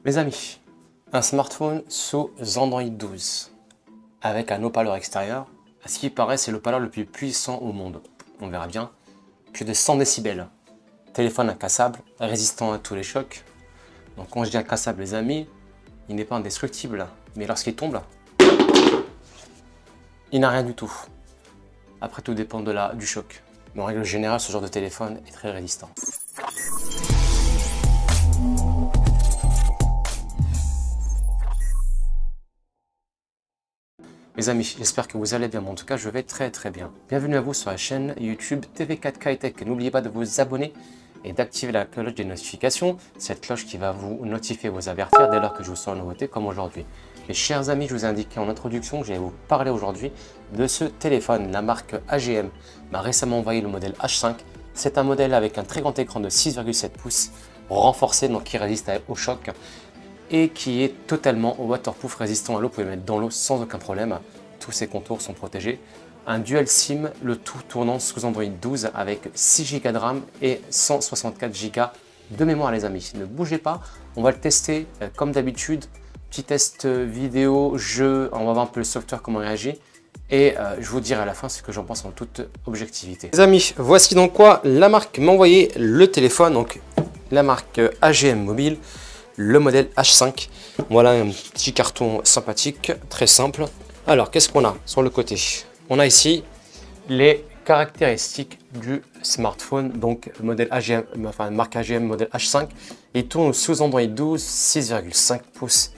Mes amis, un smartphone sous Android 12 avec un haut-parleur extérieur. À ce qui paraît, c'est le haut-parleur le plus puissant au monde. On verra bien. Plus de 100 décibels. Téléphone incassable, résistant à tous les chocs. Donc quand je dis incassable, les amis, il n'est pas indestructible. Mais lorsqu'il tombe, il n'a rien du tout. Après, tout dépend du choc. Mais en règle générale, ce genre de téléphone est très résistant. Mes amis, j'espère que vous allez bien, mais en tout cas je vais très bien. Bienvenue à vous sur la chaîne YouTube TV4K Tech. N'oubliez pas de vous abonner et d'activer la cloche des notifications, cette cloche qui va vous notifier, vous avertir dès lors que je vous sors une nouveauté comme aujourd'hui. Mes chers amis, je vous ai indiqué en introduction que j'allais vous parler aujourd'hui de ce téléphone. La marque AGM m'a récemment envoyé le modèle H5. C'est un modèle avec un très grand écran de 6,7 pouces renforcé, donc qui résiste au choc, et qui est totalement waterproof, résistant à l'eau. Vous pouvez le mettre dans l'eau sans aucun problème. Tous ses contours sont protégés. Un dual SIM, le tout tournant sous Android 12 avec 6 Go de RAM et 164 Go de mémoire, les amis. Ne bougez pas, on va le tester comme d'habitude. Petit test vidéo, jeu, on va voir un peu le software, comment il réagit. Et je vous dirai à la fin ce que j'en pense en toute objectivité. Les amis, voici donc quoi la marque m'a envoyé le téléphone. Donc la marque AGM Mobile. Le modèle H5. Voilà un petit carton sympathique, très simple. Alors, qu'est-ce qu'on a sur le côté? On a ici les caractéristiques du smartphone, donc modèle AGM, enfin marque AGM modèle H5. Il tourne sous Android 12, 6,5 pouces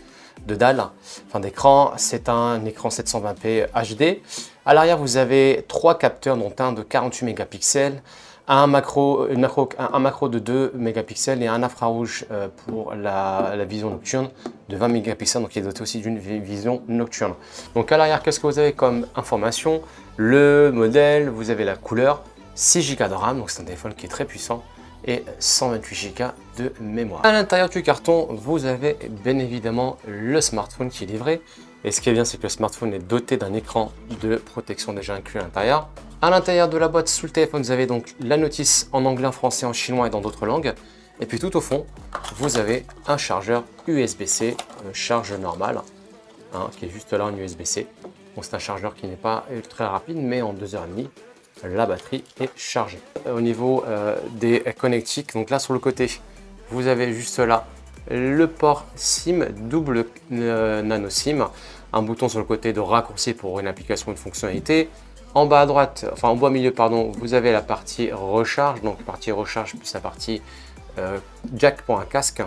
de dalle, enfin d'écran. C'est un écran 720p HD. À l'arrière, vous avez 3 capteurs, dont un de 48 mégapixels. Un macro de 2 mégapixels et un infrarouge pour la vision nocturne de 20 mégapixels, donc il est doté aussi d'une vision nocturne. Donc à l'arrière, qu'est-ce que vous avez comme information? Le modèle, vous avez la couleur, 6 Go de RAM, donc c'est un téléphone qui est très puissant, et 128 Go de mémoire. À l'intérieur du carton, vous avez bien évidemment le smartphone qui est livré. Et ce qui est bien, c'est que le smartphone est doté d'un écran de protection déjà inclus à l'intérieur. À l'intérieur de la boîte, sous le téléphone, vous avez donc la notice en anglais, en français, en chinois et dans d'autres langues. Et puis tout au fond, vous avez un chargeur USB-C, charge normale, qui est juste là en USB-C. Donc c'est un chargeur qui n'est pas très rapide, mais en 2h30, la batterie est chargée. Au niveau des connectiques, donc là sur le côté, vous avez juste là le port SIM, double nano SIM, un bouton sur le côté de raccourci pour une application, une fonctionnalité. En bas à droite, enfin en bas au milieu, pardon, vous avez la partie recharge, donc partie recharge plus la partie jack pour un casque.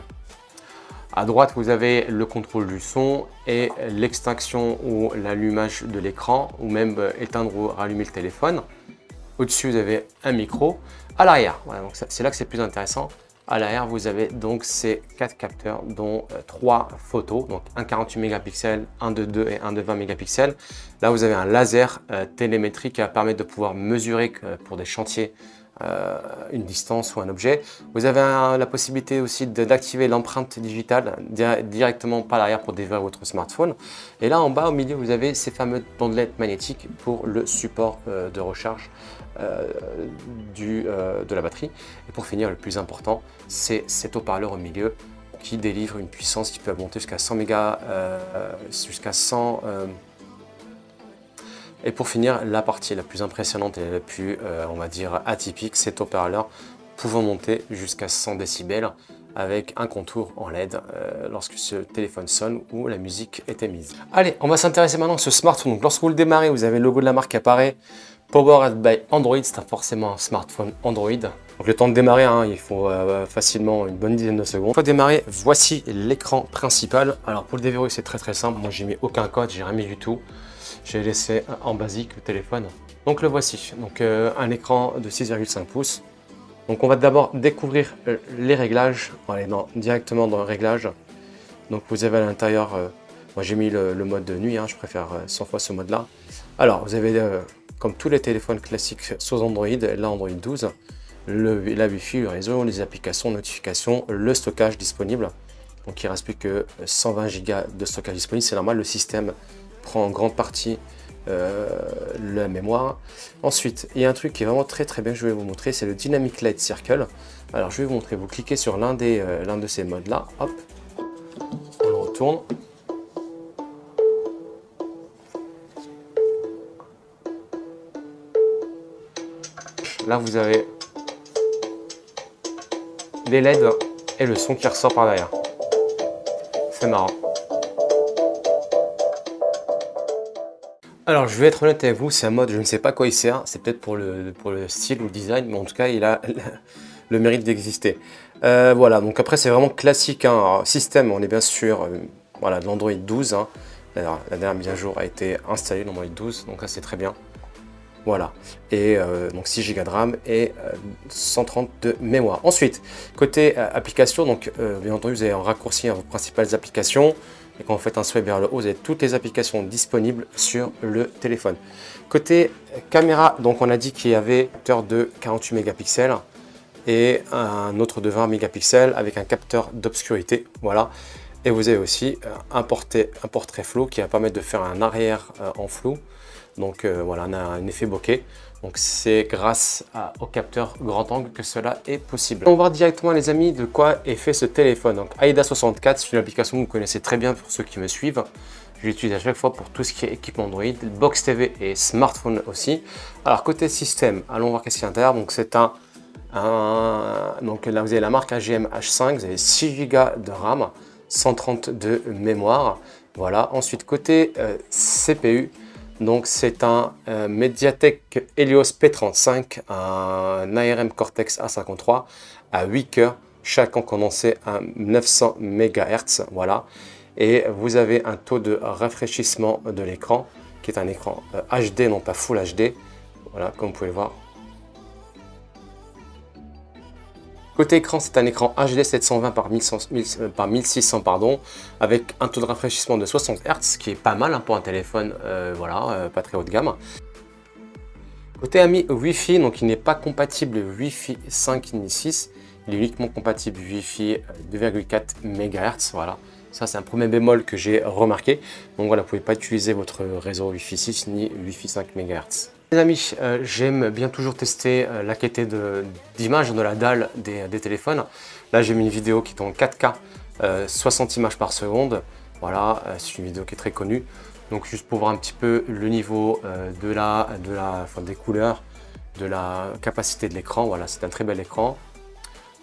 À droite, vous avez le contrôle du son et l'extinction ou l'allumage de l'écran, ou même éteindre ou rallumer le téléphone. Au-dessus, vous avez un micro. À l'arrière, voilà, donc c'est là que c'est plus intéressant. À l'arrière, vous avez donc ces 4 capteurs, dont 3 photos, donc un 48 mégapixels, un de 2 et un de 20 mégapixels. Là, vous avez un laser télémétrique qui va permettre de pouvoir mesurer pour des chantiers une distance ou un objet. Vous avez la possibilité aussi d'activer l'empreinte digitale directement par l'arrière pour déverrouiller votre smartphone. Et là, en bas, au milieu, vous avez ces fameuses bandelettes magnétiques pour le support de recharge de la batterie. Et pour finir, le plus important, c'est cet haut-parleur au milieu qui délivre une puissance qui peut monter jusqu'à 100 mégas, jusqu'à 100. Et pour finir, la partie la plus impressionnante et la plus, on va dire, atypique, cet haut-parleur pouvant monter jusqu'à 100 décibels avec un contour en LED lorsque ce téléphone sonne ou la musique est émise. Allez, on va s'intéresser maintenant à ce smartphone. Donc, lorsque vous le démarrez, vous avez le logo de la marque qui apparaît. Powered by Android, c'est forcément un smartphone Android. Donc le temps de démarrer, il faut facilement une bonne dizaine de secondes. Une fois démarré, voici l'écran principal. Alors pour le déverrouiller, c'est très simple. Moi, j'ai mis aucun code, j'ai rien mis du tout. J'ai laissé en basique le téléphone. Donc le voici. Donc un écran de 6,5 pouces. Donc on va d'abord découvrir les réglages. On va aller directement dans le réglage. Donc vous avez à l'intérieur, moi j'ai mis le mode de nuit, je préfère 100 fois ce mode là. Alors vous avez comme tous les téléphones classiques sous Android, là Android 12, la Wi-Fi, le réseau, les applications, notifications, le stockage disponible. Donc il ne reste plus que 120 Go de stockage disponible, c'est normal, le système prend en grande partie la mémoire. Ensuite, il y a un truc qui est vraiment très bien, je vais vous montrer, c'est le Dynamic Light Circle. Alors je vais vous montrer, vous cliquez sur l'un de ces modes là, hop, tourne. Là, vous avez les LED et le son qui ressort par derrière. C'est marrant. Alors, je vais être honnête avec vous, c'est un mode, je ne sais pas à quoi il sert. C'est peut-être pour le style ou le design, mais en tout cas, il a le mérite d'exister. Voilà, donc après, c'est vraiment classique. Hein. Alors, système, on est bien sûr voilà, de l'Android 12. Hein. La dernière mise à jour a été installée, l'Android 12, donc là, c'est très bien. Voilà, et donc 6 Go de RAM et 130 de mémoire. Ensuite, côté application, donc bien entendu, vous avez un raccourci à vos principales applications. Et quand vous faites un swipe vers le haut, vous avez toutes les applications disponibles sur le téléphone. Côté caméra, donc on a dit qu'il y avait un capteur de 48 mégapixels et un autre de 20 mégapixels avec un capteur d'obscurité. Voilà. Et vous avez aussi un portrait flou qui va permettre de faire un arrière en flou. Donc voilà, on a un effet bokeh. Donc c'est grâce au capteur grand angle que cela est possible. On va voir directement les amis de quoi est fait ce téléphone. Donc AIDA64, c'est une application que vous connaissez très bien pour ceux qui me suivent. Je l'utilise à chaque fois pour tout ce qui est équipement Android, Box TV et smartphone aussi. Alors côté système, allons voir qu'est-ce qu'il y a à l'intérieur. Donc c'est donc là vous avez la marque AGM H5, vous avez 6 Go de RAM, 130 de mémoire. Voilà. Ensuite côté CPU. Donc c'est un Mediatek Helios P35, un ARM Cortex A53 à 8 cœurs, chacun condensé à 900 MHz, voilà. Et vous avez un taux de rafraîchissement de l'écran, qui est un écran HD, non pas Full HD, voilà, comme vous pouvez le voir. Côté écran, c'est un écran HD 720 par 1600 pardon, avec un taux de rafraîchissement de 60 Hz, qui est pas mal hein, pour un téléphone, voilà, pas très haut de gamme. Côté ami Wi-Fi, donc il n'est pas compatible Wi-Fi 5 ni 6, il est uniquement compatible Wi-Fi 2,4 MHz, voilà. Ça, c'est un premier bémol que j'ai remarqué. Donc voilà, vous ne pouvez pas utiliser votre réseau Wi-Fi 6 ni Wi-Fi 5 MHz. Les amis, j'aime bien toujours tester la qualité d'image de la dalle des téléphones. Là, j'ai mis une vidéo qui est en 4K, 60 images par seconde. Voilà, c'est une vidéo qui est très connue. Donc juste pour voir un petit peu le niveau des couleurs, de la capacité de l'écran. Voilà, c'est un très bel écran.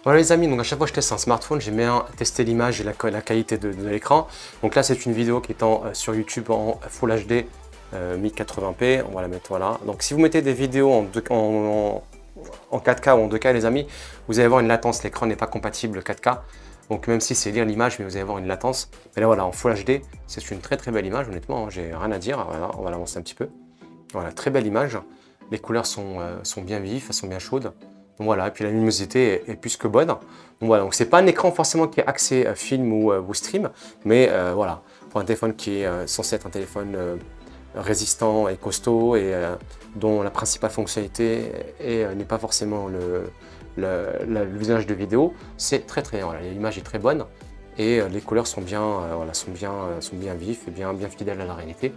Voilà les amis, donc à chaque fois que je teste un smartphone, j'aime bien tester l'image et la qualité de l'écran. Donc là, c'est une vidéo qui est sur YouTube en Full HD 1080p, on va la mettre voilà. Donc si vous mettez des vidéos en 4K ou en 2K les amis, vous allez avoir une latence, l'écran n'est pas compatible 4K. Donc même si c'est lire l'image, mais vous allez avoir une latence. Mais là voilà, en Full HD, c'est une très belle image, honnêtement, hein, j'ai rien à dire. Voilà, on va l'avancer un petit peu. Voilà, très belle image. Les couleurs sont bien vives, elles sont bien chaudes. Donc voilà, et puis la luminosité est plus que bonne. Donc voilà, donc c'est pas un écran forcément qui est axé film ou stream, mais voilà, pour un téléphone qui est censé être un téléphone résistant et costaud et dont la principale fonctionnalité n'est pas forcément l'usage de vidéo, c'est très voilà, l'image est très bonne et les couleurs sont bien, voilà, sont bien vifs et bien fidèles à la réalité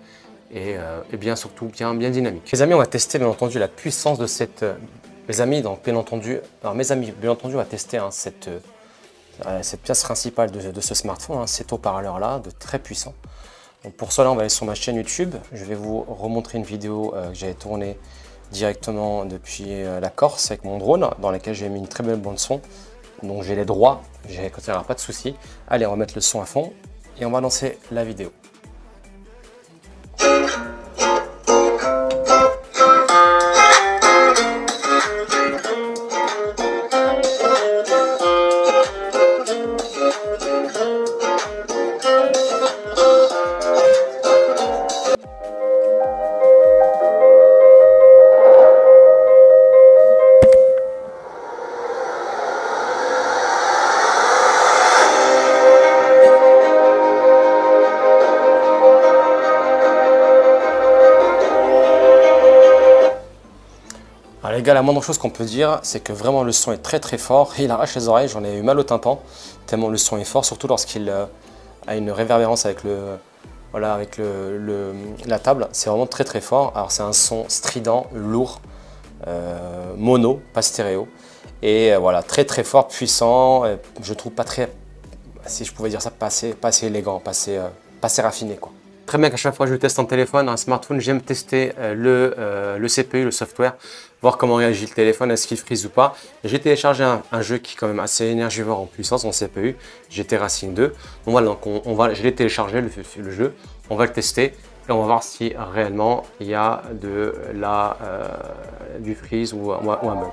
et bien surtout bien dynamiques. Les amis, on va tester bien entendu la puissance de cette mes amis, donc bien entendu, on va tester hein, cette pièce principale de ce smartphone, hein, cet haut-parleur là, de très puissant. Donc pour cela, on va aller sur ma chaîne YouTube. Je vais vous remontrer une vidéo que j'avais tournée directement depuis la Corse avec mon drone, dans laquelle j'ai mis une très belle bande son. Donc j'ai les droits, il n'y aura pas de souci. Allez, on va mettre le son à fond et on va lancer la vidéo. Les gars, la moindre chose qu'on peut dire, c'est que vraiment le son est très fort. Il arrache les oreilles, j'en ai eu mal au tympan, tellement le son est fort, surtout lorsqu'il a une réverbérance avec la table. C'est vraiment très fort. Alors c'est un son strident, lourd, mono, pas stéréo. Et voilà, très fort, puissant. Je trouve pas très si je pouvais dire ça, pas assez élégant, pas assez raffiné, quoi. Très bien qu'à chaque fois que je teste un téléphone, un smartphone, j'aime tester le CPU, le software, voir comment réagit le téléphone, est-ce qu'il freeze ou pas. J'ai téléchargé un jeu qui est quand même assez énergivore en puissance en CPU, GT Racing 2. Donc voilà, je l'ai téléchargé le jeu, on va le tester et on va voir si réellement il y a du freeze ou un bug.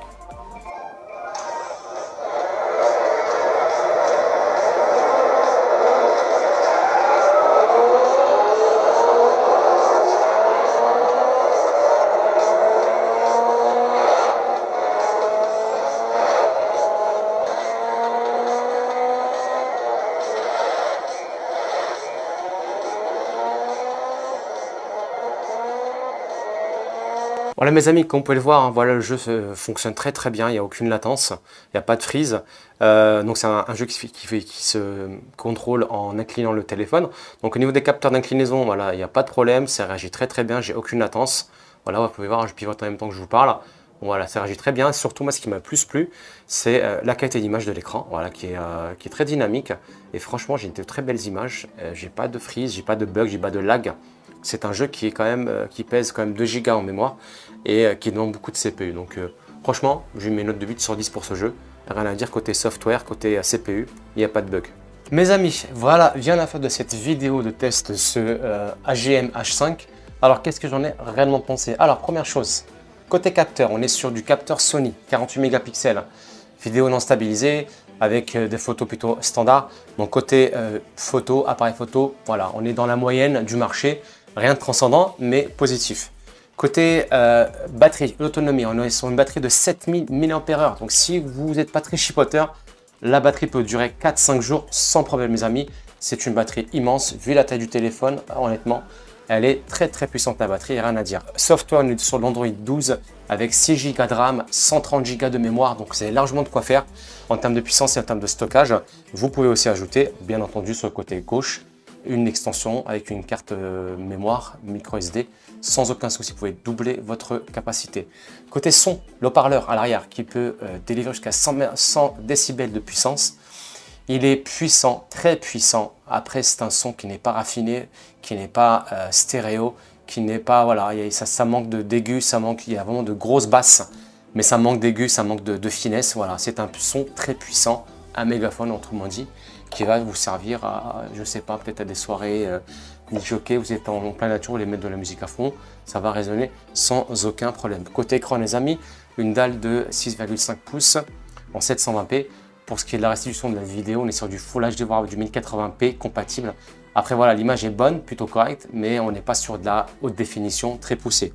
Voilà mes amis, comme vous pouvez le voir, hein, voilà, le jeu fonctionne très bien, il n'y a aucune latence, il n'y a pas de freeze. Donc c'est un jeu qui se contrôle en inclinant le téléphone. Donc au niveau des capteurs d'inclinaison, voilà, il n'y a pas de problème, ça réagit très bien, j'ai aucune latence. Voilà, vous pouvez voir, je pivote en même temps que je vous parle. Voilà, ça réagit très bien. Surtout, moi, ce qui m'a plus plu, c'est la qualité d'image de l'écran, voilà, qui est très dynamique. Et franchement, j'ai de très belles images. J'ai pas de freeze, j'ai pas de bug, j'ai pas de lag. C'est un jeu qui est quand même, qui pèse quand même 2 Go en mémoire et qui demande beaucoup de CPU. Donc franchement, j'ai mis mes notes de 8 sur 10 pour ce jeu. Rien à dire côté software, côté CPU, il n'y a pas de bug. Mes amis, voilà, vient la fin de cette vidéo de test de ce AGM H5. Alors, qu'est-ce que j'en ai réellement pensé? Alors, première chose, côté capteur, on est sur du capteur Sony, 48 mégapixels, vidéo non stabilisée, avec des photos plutôt standards. Donc côté photo, appareil photo, voilà, on est dans la moyenne du marché. Rien de transcendant, mais positif. Côté batterie, l'autonomie, on est sur une batterie de 7000 mAh. Donc si vous n'êtes pas très chipoteur, la batterie peut durer 4-5 jours sans problème mes amis. C'est une batterie immense, vu la taille du téléphone, honnêtement. Elle est très puissante la batterie, rien à dire. Software, on est sur l'Android 12 avec 6 Go de RAM, 130 Go de mémoire, donc c'est largement de quoi faire en termes de puissance et en termes de stockage. Vous pouvez aussi ajouter, bien entendu, sur le côté gauche, une extension avec une carte mémoire micro SD sans aucun souci. Vous pouvez doubler votre capacité. Côté son, l'haut-parleur à l'arrière qui peut délivrer jusqu'à 100 décibels de puissance. Il est puissant, très puissant. Après, c'est un son qui n'est pas raffiné, qui n'est pas stéréo, qui n'est pas, voilà, ça manque d'aigu, il y a vraiment de grosses basses, mais ça manque d'aigu, ça manque de finesse. Voilà, c'est un son très puissant, un mégaphone autrement dit, qui va vous servir à, je sais pas, peut-être à des soirées jockey, vous êtes en pleine nature, vous voulez mettre de la musique à fond, ça va résonner sans aucun problème. Côté écran les amis, une dalle de 6,5 pouces en 720p. Pour ce qui est de la restitution de la vidéo, on est sur du Full HD, voire du 1080p compatible. Après voilà, l'image est bonne, plutôt correcte, mais on n'est pas sur de la haute définition très poussée.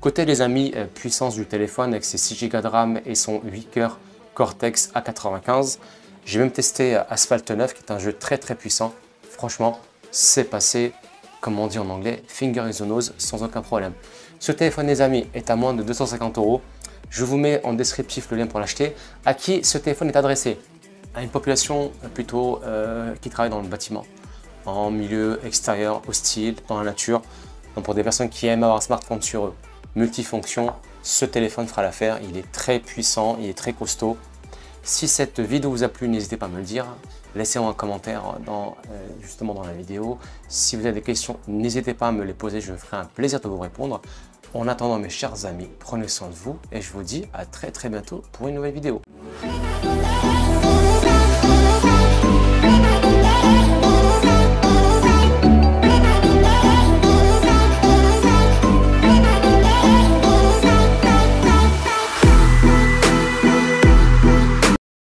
Côté les amis, puissance du téléphone avec ses 6 Go de RAM et son 8 coeurs Cortex A95. J'ai même testé Asphalt 9 qui est un jeu très puissant. Franchement, c'est passé, comme on dit en anglais, finger in the nose sans aucun problème. Ce téléphone les amis est à moins de 250 €. Je vous mets en descriptif le lien pour l'acheter. À qui ce téléphone est adressé? À une population plutôt qui travaille dans le bâtiment, en milieu extérieur, hostile, dans la nature. Donc pour des personnes qui aiment avoir un smartphone sur eux, multifonction, ce téléphone fera l'affaire. Il est très puissant, il est très costaud. Si cette vidéo vous a plu, n'hésitez pas à me le dire. Laissez-moi un commentaire justement dans la vidéo. Si vous avez des questions, n'hésitez pas à me les poser, je me ferai un plaisir de vous répondre. En attendant mes chers amis, prenez soin de vous et je vous dis à très bientôt pour une nouvelle vidéo.